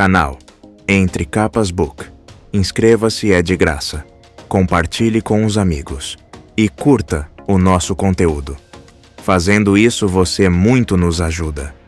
Canal Entre Capas Book. Inscreva-se, é de graça. Compartilhe com os amigos. E curta o nosso conteúdo. Fazendo isso, você muito nos ajuda.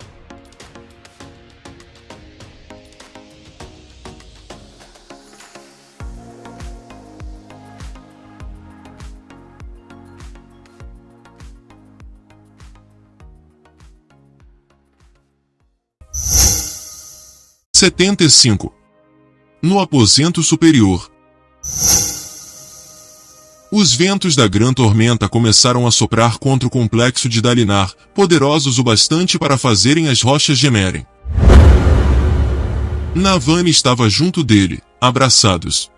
No aposento superior. Os ventos da Gran Tormenta começaram a soprar contra o complexo de Dalinar, poderosos o bastante para fazerem as rochas gemerem. Navani estava junto dele, abraçados.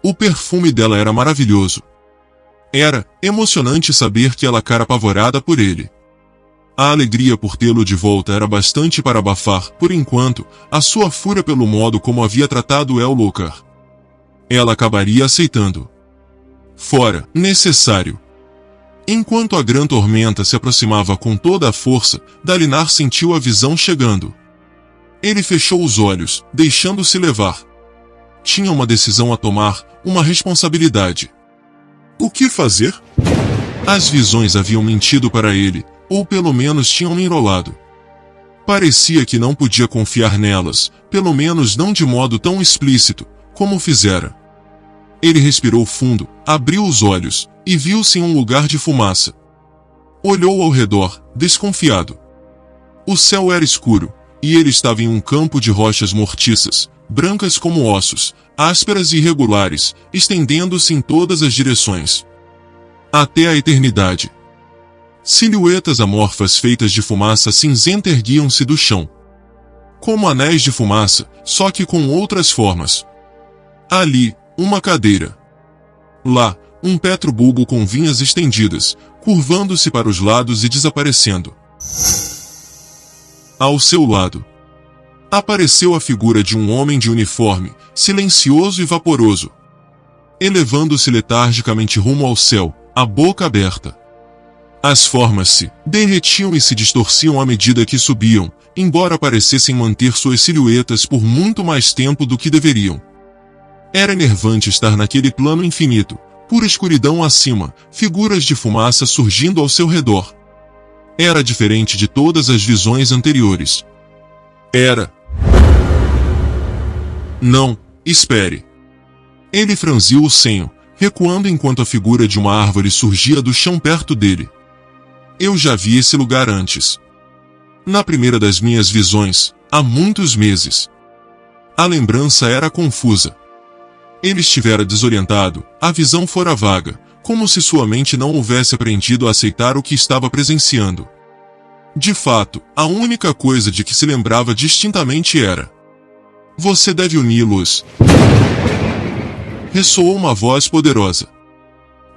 O perfume dela era maravilhoso. Era emocionante saber que ela cara apavorada por ele. A alegria por tê-lo de volta era bastante para abafar, por enquanto, a sua fúria pelo modo como havia tratado El-Lokar. Ela acabaria aceitando. Fora, necessário. Enquanto a Gran Tormenta se aproximava com toda a força, Dalinar sentiu a visão chegando. Ele fechou os olhos, deixando-se levar. Tinha uma decisão a tomar, uma responsabilidade. O que fazer? As visões haviam mentido para ele, ou pelo menos tinham me enrolado. Parecia que não podia confiar nelas, pelo menos não de modo tão explícito, como fizera. Ele respirou fundo, abriu os olhos, e viu-se em um lugar de fumaça. Olhou ao redor, desconfiado. O céu era escuro, e ele estava em um campo de rochas mortiças, brancas como ossos, ásperas e irregulares, estendendo-se em todas as direções. Até a eternidade. Silhuetas amorfas feitas de fumaça cinzenta erguiam-se do chão. Como anéis de fumaça, só que com outras formas. Ali, uma cadeira. Lá, um petrobulbo com vinhas estendidas, curvando-se para os lados e desaparecendo. Ao seu lado, apareceu a figura de um homem de uniforme, silencioso e vaporoso. Elevando-se letargicamente rumo ao céu, a boca aberta. As formas se derretiam e se distorciam à medida que subiam, embora parecessem manter suas silhuetas por muito mais tempo do que deveriam. Era enervante estar naquele plano infinito, pura escuridão acima, figuras de fumaça surgindo ao seu redor. Era diferente de todas as visões anteriores. Era... Não, espere. Ele franziu o senho, recuando enquanto a figura de uma árvore surgia do chão perto dele. Eu já vi esse lugar antes. Na primeira das minhas visões, há muitos meses. A lembrança era confusa. Ele estivera desorientado, a visão fora vaga, como se sua mente não houvesse aprendido a aceitar o que estava presenciando. De fato, a única coisa de que se lembrava distintamente era: você deve uni-los. Ressoou uma voz poderosa.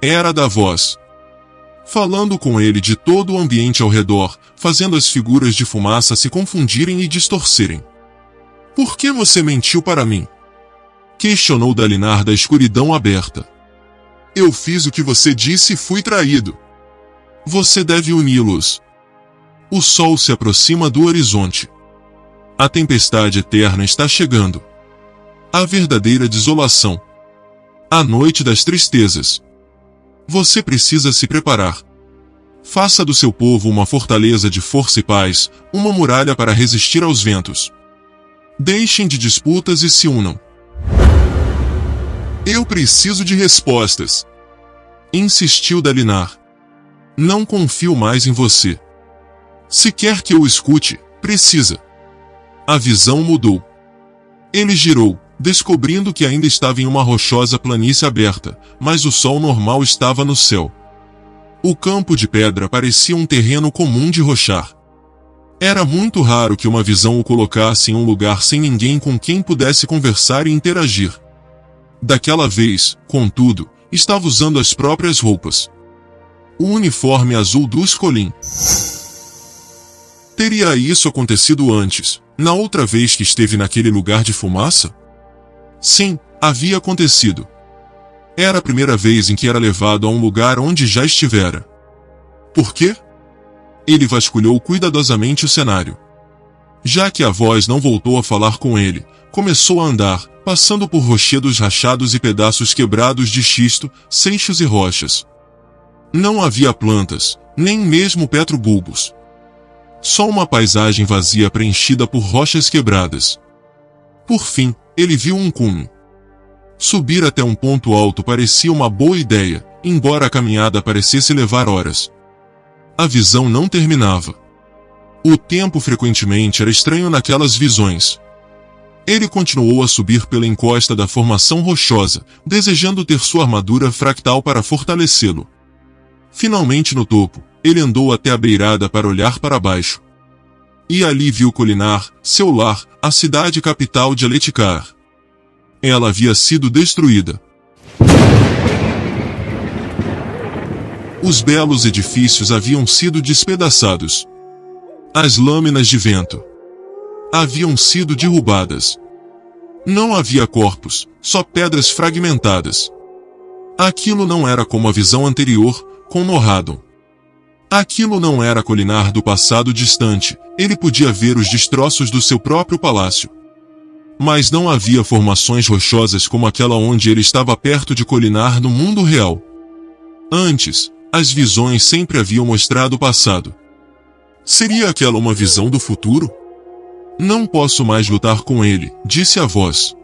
Era da voz. Falando com ele de todo o ambiente ao redor, fazendo as figuras de fumaça se confundirem e distorcerem. Por que você mentiu para mim? Questionou Dalinar da escuridão aberta. Eu fiz o que você disse e fui traído. Você deve uni-los. O sol se aproxima do horizonte. A tempestade eterna está chegando. A verdadeira desolação. A noite das tristezas. Você precisa se preparar. Faça do seu povo uma fortaleza de força e paz, uma muralha para resistir aos ventos. Deixem de disputas e se unam. Eu preciso de respostas. Insistiu Dalinar. Não confio mais em você. Se quer que eu escute, precisa. A visão mudou. Ele girou, descobrindo que ainda estava em uma rochosa planície aberta, mas o sol normal estava no céu. O campo de pedra parecia um terreno comum de rochar. Era muito raro que uma visão o colocasse em um lugar sem ninguém com quem pudesse conversar e interagir. Daquela vez, contudo, estava usando as próprias roupas. O uniforme azul do Escolin. Teria isso acontecido antes, na outra vez que esteve naquele lugar de fumaça? Sim, havia acontecido. Era a primeira vez em que era levado a um lugar onde já estivera. Por quê? Ele vasculhou cuidadosamente o cenário. Já que a voz não voltou a falar com ele, começou a andar, passando por rochedos rachados e pedaços quebrados de xisto, seixos e rochas. Não havia plantas, nem mesmo petrobulbos. Só uma paisagem vazia preenchida por rochas quebradas. Por fim, ele viu um cume. Subir até um ponto alto parecia uma boa ideia, embora a caminhada parecesse levar horas. A visão não terminava. O tempo frequentemente era estranho naquelas visões. Ele continuou a subir pela encosta da formação rochosa, desejando ter sua armadura fractal para fortalecê-lo. Finalmente no topo, ele andou até a beirada para olhar para baixo. E ali viu Kholinar, seu lar, a cidade capital de Aletikar. Ela havia sido destruída. Os belos edifícios haviam sido despedaçados. As lâminas de vento haviam sido derrubadas. Não havia corpos, só pedras fragmentadas. Aquilo não era como a visão anterior, com Norradon. Aquilo não era Kholinar do passado distante, ele podia ver os destroços do seu próprio palácio. Mas não havia formações rochosas como aquela onde ele estava perto de Kholinar no mundo real. Antes, as visões sempre haviam mostrado o passado. Seria aquela uma visão do futuro? Não posso mais lutar com ele, disse a voz.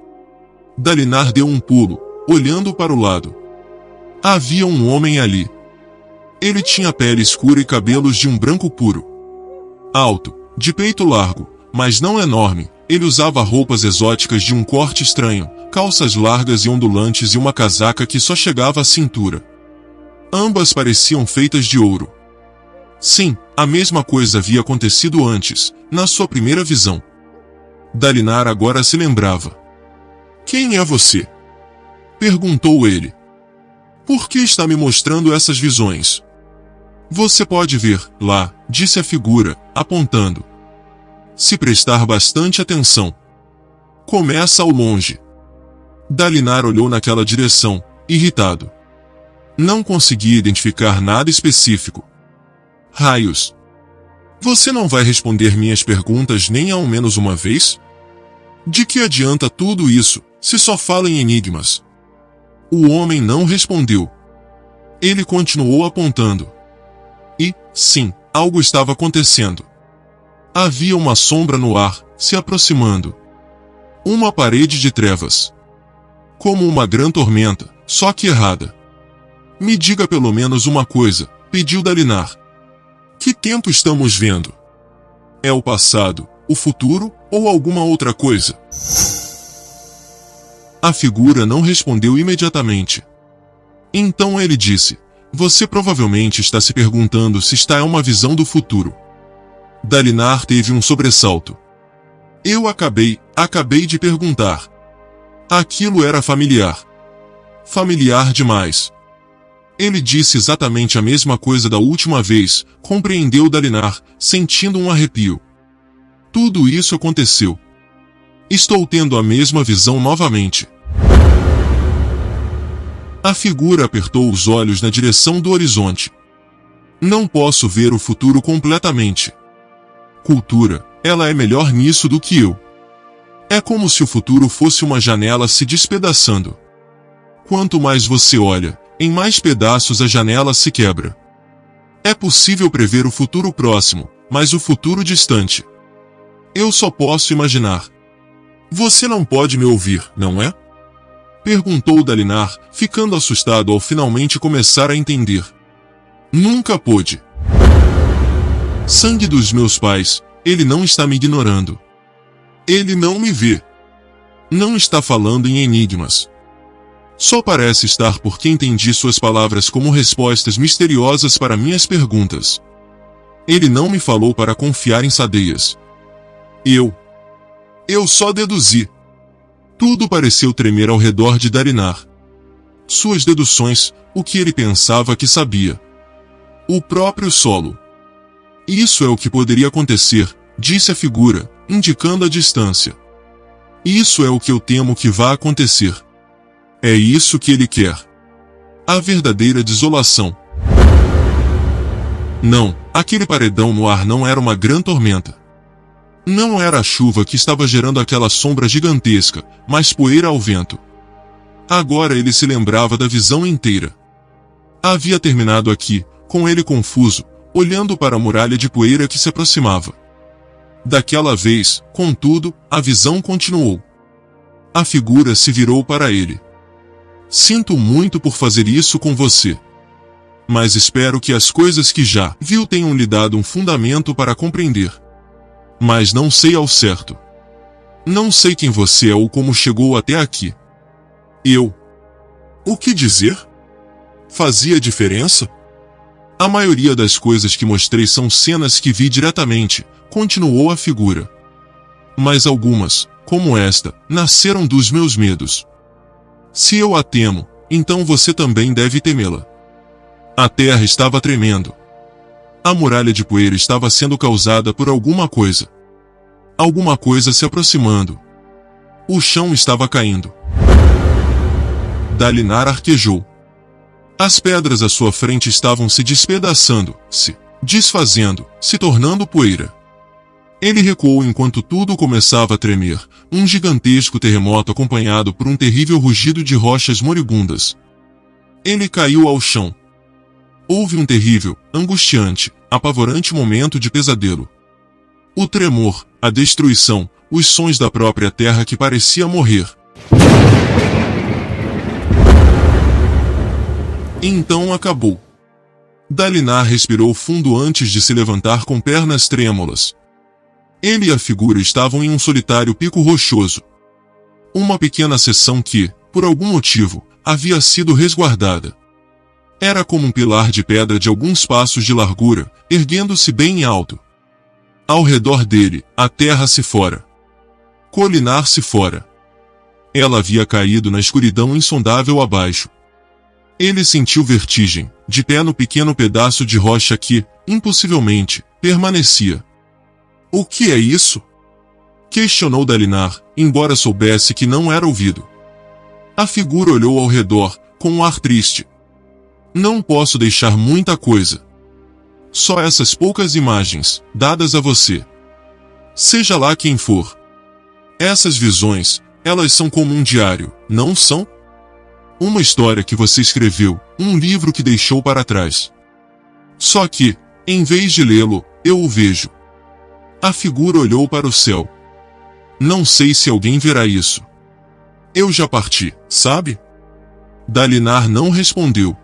Dalinar deu um pulo, olhando para o lado. Havia um homem ali. Ele tinha pele escura e cabelos de um branco puro. Alto, de peito largo, mas não enorme, ele usava roupas exóticas de um corte estranho, calças largas e ondulantes e uma casaca que só chegava à cintura. Ambas pareciam feitas de ouro. Sim, a mesma coisa havia acontecido antes, na sua primeira visão. Dalinar agora se lembrava. Quem é você? Perguntou ele. Por que está me mostrando essas visões? Você pode ver, lá, disse a figura, apontando. Se prestar bastante atenção. Começa ao longe. Dalinar olhou naquela direção, irritado. Não conseguia identificar nada específico. Raios! Você não vai responder minhas perguntas nem ao menos uma vez? De que adianta tudo isso, se só fala em enigmas? O homem não respondeu. Ele continuou apontando. E, sim, algo estava acontecendo. Havia uma sombra no ar, se aproximando. Uma parede de trevas. Como uma grande tormenta, só que errada. Me diga pelo menos uma coisa, pediu Dalinar. Que tempo estamos vendo? É o passado, o futuro ou alguma outra coisa? A figura não respondeu imediatamente. Então ele disse, você provavelmente está se perguntando se está em uma visão do futuro. Dalinar teve um sobressalto. Eu acabei de perguntar. Aquilo era familiar. Familiar demais. Ele disse exatamente a mesma coisa da última vez, compreendeu Dalinar, sentindo um arrepio. Tudo isso aconteceu. Estou tendo a mesma visão novamente. A figura apertou os olhos na direção do horizonte. Não posso ver o futuro completamente. Cultura, ela é melhor nisso do que eu. É como se o futuro fosse uma janela se despedaçando. Quanto mais você olha, em mais pedaços a janela se quebra. É possível prever o futuro próximo, mas o futuro distante. Eu só posso imaginar. Você não pode me ouvir, não é? Perguntou Dalinar, ficando assustado ao finalmente começar a entender. Nunca pôde. Sangue dos meus pais, ele não está me ignorando. Ele não me vê. Não está falando em enigmas. Só parece estar porque entendi suas palavras como respostas misteriosas para minhas perguntas. Ele não me falou para confiar em Sadeias. Eu só deduzi. Tudo pareceu tremer ao redor de Dalinar. Suas deduções, o que ele pensava que sabia. O próprio solo. Isso é o que poderia acontecer, disse a figura, indicando a distância. Isso é o que eu temo que vá acontecer. É isso que ele quer. A verdadeira desolação. Não, aquele paredão no ar não era uma grande tormenta. Não era a chuva que estava gerando aquela sombra gigantesca, mas poeira ao vento. Agora ele se lembrava da visão inteira. Havia terminado aqui, com ele confuso, olhando para a muralha de poeira que se aproximava. Daquela vez, contudo, a visão continuou. A figura se virou para ele. Sinto muito por fazer isso com você. Mas espero que as coisas que já viu tenham lhe dado um fundamento para compreender. Mas não sei ao certo. Não sei quem você é ou como chegou até aqui. O que dizer? Fazia diferença? A maioria das coisas que mostrei são cenas que vi diretamente, continuou a figura. Mas algumas, como esta, nasceram dos meus medos. Se eu a temo, então você também deve temê-la. A terra estava tremendo. A muralha de poeira estava sendo causada por alguma coisa. Alguma coisa se aproximando. O chão estava caindo. Dalinar arquejou. As pedras à sua frente estavam se despedaçando, se desfazendo, se tornando poeira. Ele recuou enquanto tudo começava a tremer, um gigantesco terremoto acompanhado por um terrível rugido de rochas moribundas. Ele caiu ao chão. Houve um terrível, angustiante, apavorante momento de pesadelo. O tremor, a destruição, os sons da própria terra que parecia morrer. Então acabou. Dalinar respirou fundo antes de se levantar com pernas trêmulas. Ele e a figura estavam em um solitário pico rochoso. Uma pequena seção que, por algum motivo, havia sido resguardada. Era como um pilar de pedra de alguns passos de largura, erguendo-se bem alto. Ao redor dele, a terra se fora. Colinar se fora. Ela havia caído na escuridão insondável abaixo. Ele sentiu vertigem, de pé no pequeno pedaço de rocha que, impossivelmente, permanecia. O que é isso? Questionou Dalinar, embora soubesse que não era ouvido. A figura olhou ao redor, com um ar triste. Não posso deixar muita coisa. Só essas poucas imagens, dadas a você. Seja lá quem for. Essas visões, elas são como um diário, não são? Uma história que você escreveu, um livro que deixou para trás. Só que, em vez de lê-lo, eu o vejo. A figura olhou para o céu. Não sei se alguém verá isso. Eu já parti, sabe? Dalinar não respondeu.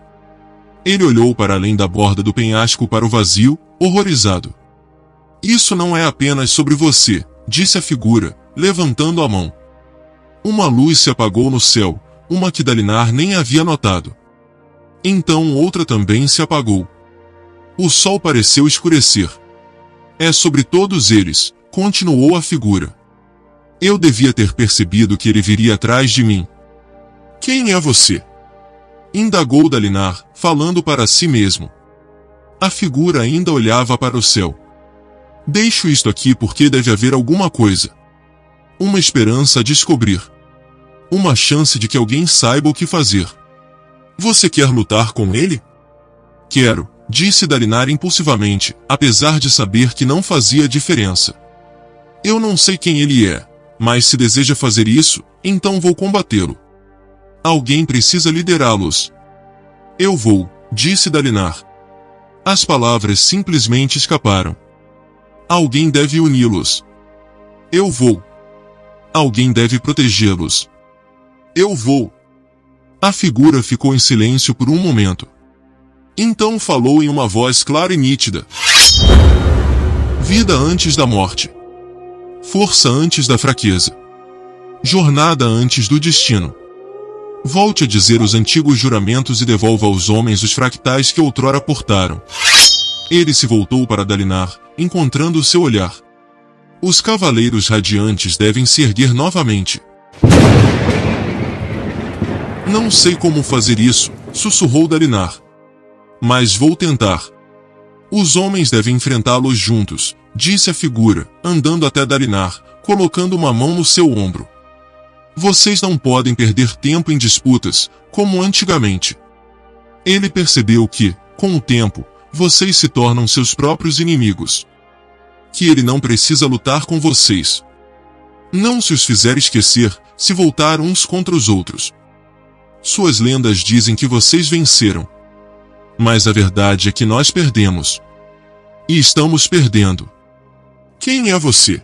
Ele olhou para além da borda do penhasco para o vazio, horrorizado. Isso não é apenas sobre você, disse a figura, levantando a mão. Uma luz se apagou no céu, uma que Dalinar nem havia notado. Então outra também se apagou. O sol pareceu escurecer. É sobre todos eles, continuou a figura. Eu devia ter percebido que ele viria atrás de mim. Quem é você? Indagou Dalinar, falando para si mesmo. A figura ainda olhava para o céu. Deixo isto aqui porque deve haver alguma coisa. Uma esperança a descobrir. Uma chance de que alguém saiba o que fazer. Você quer lutar com ele? Quero, disse Dalinar impulsivamente, apesar de saber que não fazia diferença. Eu não sei quem ele é, mas se deseja fazer isso, então vou combatê-lo. Alguém precisa liderá-los. Eu vou, disse Dalinar. As palavras simplesmente escaparam. Alguém deve uni-los. Eu vou. Alguém deve protegê-los. Eu vou. A figura ficou em silêncio por um momento. Então falou em uma voz clara e nítida. Vida antes da morte. Força antes da fraqueza. Jornada antes do destino. Volte a dizer os antigos juramentos e devolva aos homens os fractais que outrora portaram. Ele se voltou para Dalinar, encontrando seu olhar. Os cavaleiros radiantes devem se erguer novamente. Não sei como fazer isso, sussurrou Dalinar. Mas vou tentar. Os homens devem enfrentá-los juntos, disse a figura, andando até Dalinar, colocando uma mão no seu ombro. Vocês não podem perder tempo em disputas, como antigamente. Ele percebeu que, com o tempo, vocês se tornam seus próprios inimigos. que ele não precisa lutar com vocês. Não se os fizer esquecer, se voltar uns contra os outros. Suas lendas dizem que vocês venceram. Mas a verdade é que nós perdemos. E estamos perdendo. Quem é você?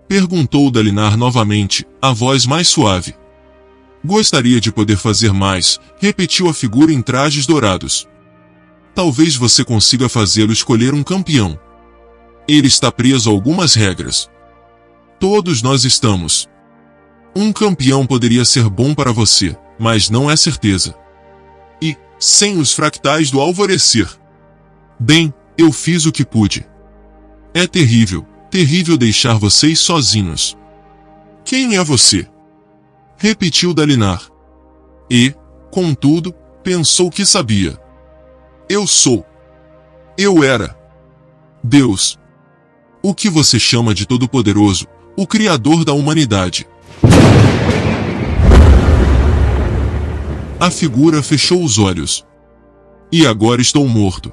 Perguntou Dalinar novamente, a voz mais suave. Gostaria de poder fazer mais, repetiu a figura em trajes dourados. Talvez você consiga fazê-lo escolher um campeão. Ele está preso a algumas regras. Todos nós estamos. Um campeão poderia ser bom para você, mas não é certeza. E, sem os fractais do alvorecer. Bem, eu fiz o que pude. É terrível, terrível deixar vocês sozinhos. Quem é você? Repetiu Dalinar. E, contudo, pensou que sabia. Eu sou. Eu era. Deus. O que você chama de Todo-Poderoso, o Criador da humanidade. A figura fechou os olhos. E agora estou morto.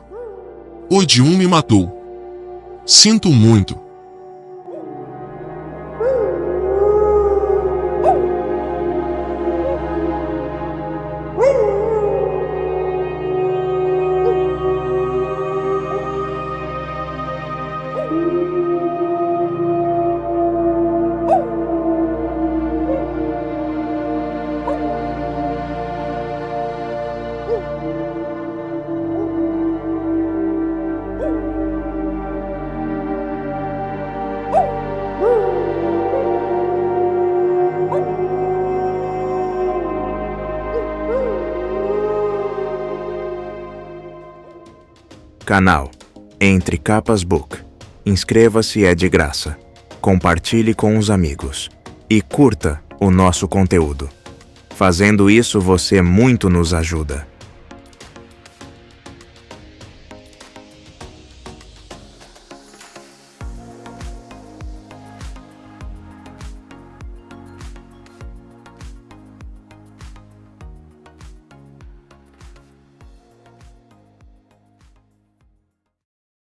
Odium me matou. Sinto muito. Canal Entre Capas Book. Inscreva-se, é de graça. Compartilhe com os amigos. E curta o nosso conteúdo. Fazendo isso, você muito nos ajuda.